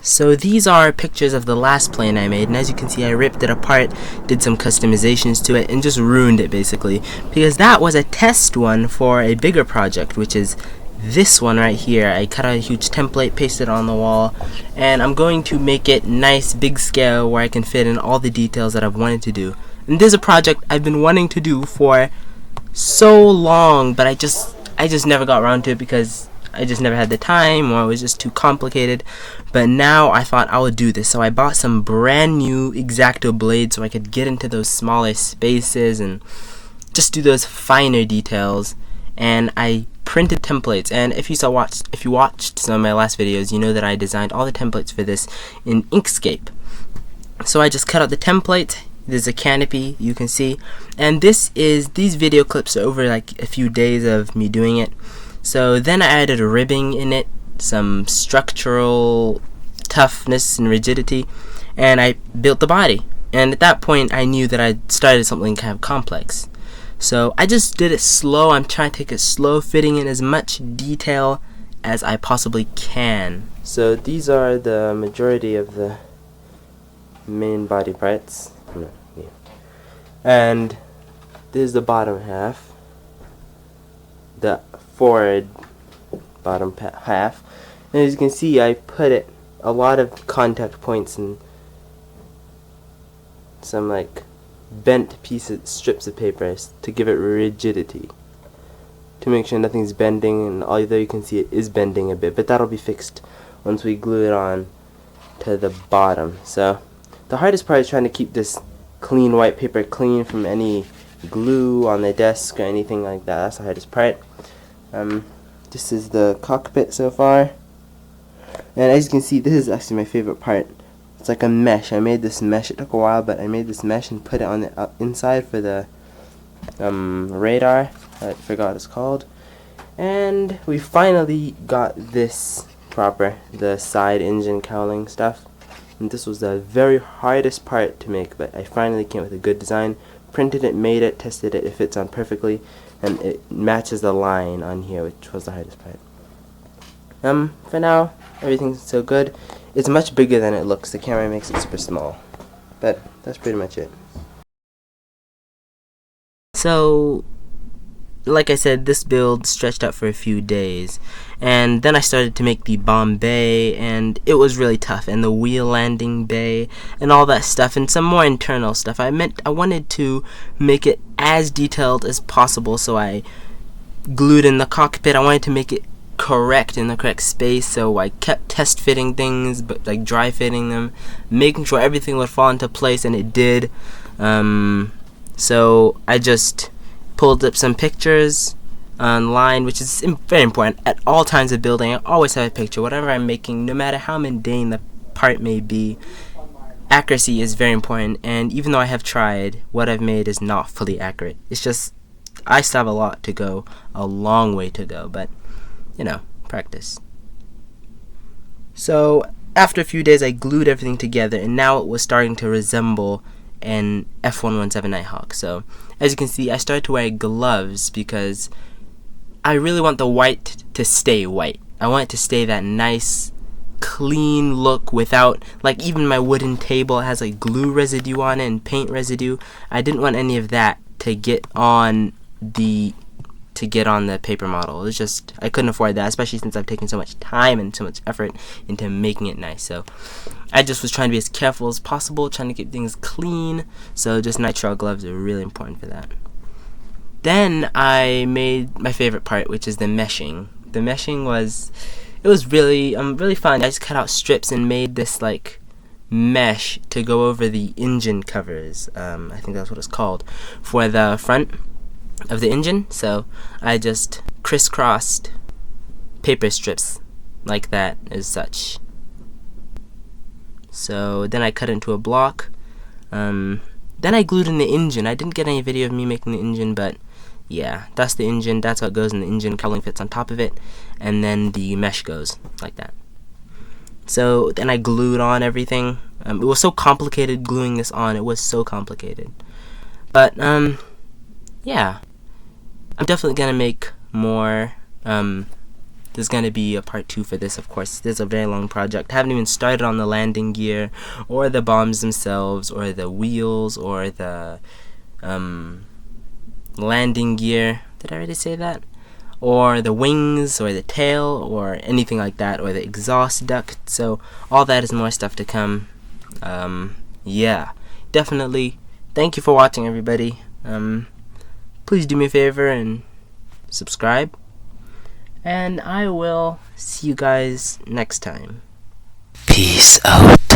So these are pictures of the last plane I made, and as you can see I ripped it apart, did some customizations to it, and just ruined it basically, because that was a test one for a bigger project, which is this one right here. I cut out a huge template, pasted it on the wall, and I'm going to make it nice, big scale, where I can fit in all the details that I've wanted to do. And this is a project I've been wanting to do for so long, but I just never got around to it because I just never had the time, or it was just too complicated. But now I thought I would do this, so I bought some brand new X-Acto blades so I could get into those smaller spaces and just do those finer details. And I printed templates, and if you watched some of my last videos, you know that I designed all the templates for this in Inkscape. So I just cut out the template. There's a canopy, you can see, and these video clips are over like a few days of me doing it. So then I added a ribbing in it, some structural toughness and rigidity, and I built the body. And at that point I knew that I started something kind of complex. So I just did it slow. I'm trying to take it slow, fitting in as much detail as I possibly can. So these are the majority of the main body parts. And this is the bottom half, the forward bottom half, and as you can see I put a lot of contact points and some like bent strips of paper to give it rigidity, to make sure nothing's bending, and although you can see it is bending a bit, but that'll be fixed once we glue it on to the bottom. So the hardest part is trying to keep this clean white paper clean from any glue on the desk or anything like that. That's the hardest part. This is the cockpit so far, and as you can see, this is actually my favorite part. It's like a mesh. I made this mesh. It took a while, but I made this mesh and put it on the inside for the radar. I forgot what it's called. And we finally got this proper, the side engine cowling stuff. And this was the very hardest part to make, but I finally came up with a good design. Printed it, made it, tested it. It fits on perfectly, and it matches the line on here, which was the hardest part. For now, everything's so good. It's much bigger than it looks. The camera makes it super small, but that's pretty much it. So, like I said, this build stretched out for a few days, and then I started to make the bomb bay, and it was really tough, and the wheel landing bay and all that stuff, and some more internal stuff. I wanted to make it as detailed as possible, so I glued in the cockpit. I wanted to make it correct in the correct space, so I kept test fitting things, but like dry fitting them, making sure everything would fall into place, and it did. So I just pulled up some pictures online, which is very important. At all times of building, I always have a picture. Whatever I'm making, no matter how mundane the part may be, accuracy is very important. And even though I have tried, what I've made is not fully accurate. It's just, I still have a lot to go, a long way to go, but you know, practice. So after a few days I glued everything together, and now it was starting to resemble an F117 Nighthawk. So as you can see, I started to wear gloves because I really want the white to stay white. I want it to stay that nice clean look without, like, even my wooden table has like glue residue on it and paint residue. I didn't want any of that to get on the paper model. It was just, I couldn't afford that, especially since I've taken so much time and so much effort into making it nice. So I just was trying to be as careful as possible, trying to keep things clean, so just nitrile gloves are really important for that. Then I made my favorite part, which is the meshing. The meshing was really fun. I just cut out strips and made this like mesh to go over the engine covers. I think that's what it's called, for the front of the engine. So I just crisscrossed paper strips like that as such. So then I cut it into a block. Then I glued in the engine. I didn't get any video of me making the engine, but yeah, that's the engine. That's how it goes in the engine. Cowling fits on top of it, and then the mesh goes like that. So then I glued on everything. It was so complicated gluing this on. It was so complicated. But yeah, I'm definitely gonna make more there's gonna be a part 2 for this, of course. This is a very long project. Haven't even started on the landing gear, or the bombs themselves, or the wheels, or the landing gear. Did I already say that? Or the wings, or the tail, or anything like that, or the exhaust duct. So all that is more stuff to come. Yeah, definitely. Thank you for watching, everybody. Please do me a favor and subscribe, and I will see you guys next time. Peace out.